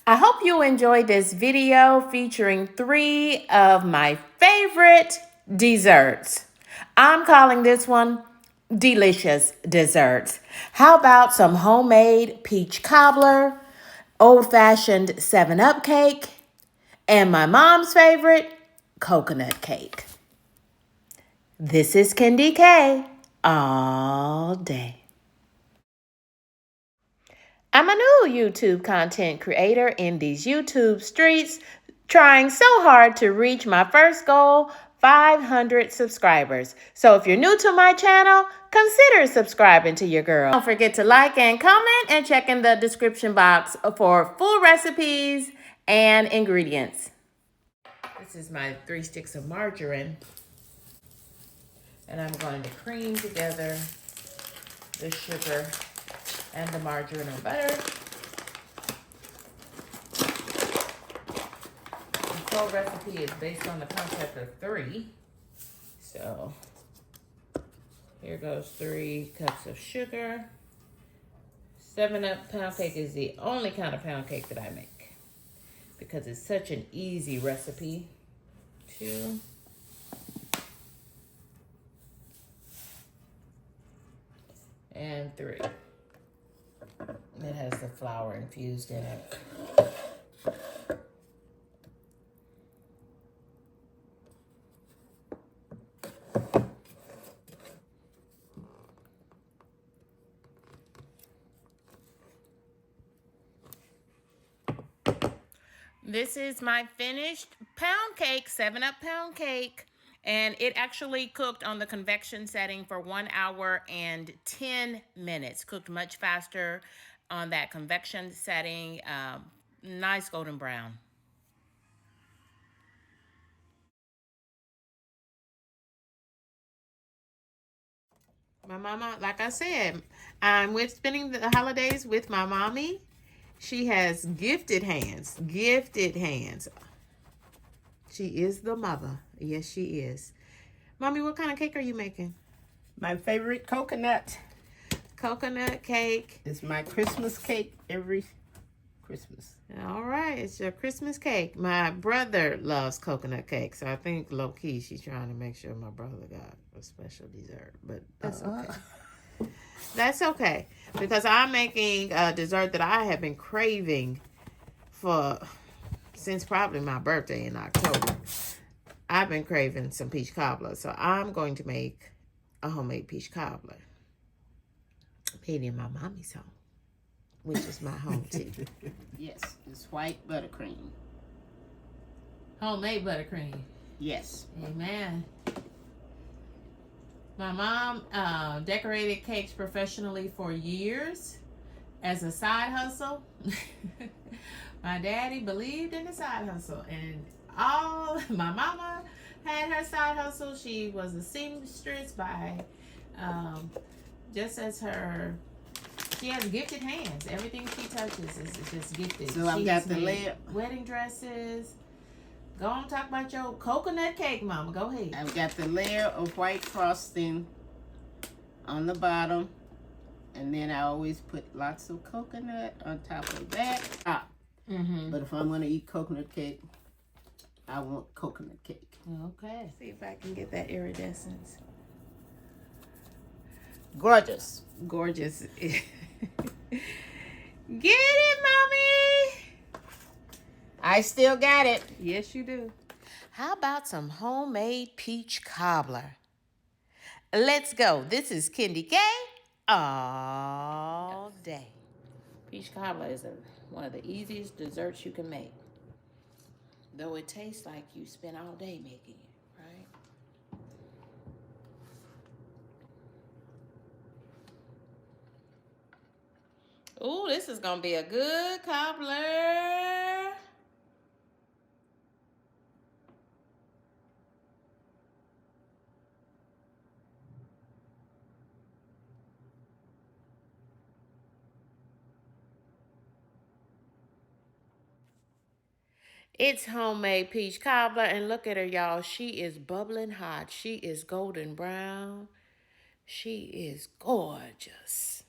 I hope you enjoyed this video featuring 3 of my favorite desserts. I'm calling this one Delicious Desserts. How about some homemade peach cobbler, old-fashioned 7-Up cake, and my mom's favorite, coconut cake. This is KendyK all day. I'm a new YouTube content creator in these YouTube streets, trying so hard to reach my first goal, 500 subscribers. So if you're new to my channel, consider subscribing to your girl. Don't forget to like and comment and check in the description box for full recipes and ingredients. This is my 3 sticks of margarine, and I'm going to cream together the sugar and the margarine and butter. The whole recipe is based on the concept of 3. So here goes 3 cups of sugar. 7-Up pound cake is the only kind of pound cake that I make because it's such an easy recipe. 2. And 3. It has the flour infused in it. This is my finished pound cake, 7-Up pound cake. And it actually cooked on the convection setting for 1 hour and 10 minutes. Cooked much faster on that convection setting. Nice golden brown. My mama, like I said, I'm spending the holidays with my mommy. She has gifted hands. Gifted hands. She is the mother. Yes, she is. Mommy, what kind of cake are you making? My favorite coconut. Coconut cake. It's my Christmas cake every Christmas. All right, it's your Christmas cake. My brother loves coconut cake, so I think low-key she's trying to make sure my brother got a special dessert, but that's okay. That's okay, because I'm making a dessert that I have been craving since probably my birthday in October. I've been craving some peach cobbler, so I'm going to make a homemade peach cobbler made in my mommy's home, which is my home too. Yes, it's white buttercream. Homemade buttercream. Yes. Amen. My mom decorated cakes professionally for years as a side hustle. My daddy believed in the side hustle, and my mama had her side hustle. She was a seamstress by just as she has gifted hands. Everything she touches is just gifted. So I've got the layer. Wedding dresses. Go on, talk about your coconut cake, Mama. Go ahead. I've got the layer of white frosting on the bottom. And then I always put lots of coconut on top of that. But if I'm going to eat coconut cake, I want coconut cake. Okay. See if I can get that iridescence. Gorgeous. Gorgeous. Get it, Mommy. I still got it. Yes, you do. How about some homemade peach cobbler? Let's go. This is KendyK all day. Peach cobbler is one of the easiest desserts you can make. Though it tastes like you spent all day making it, right? Ooh, this is going to be a good cobbler. It's homemade peach cobbler, and look at her, y'all. She is bubbling hot. She is golden brown. She is gorgeous.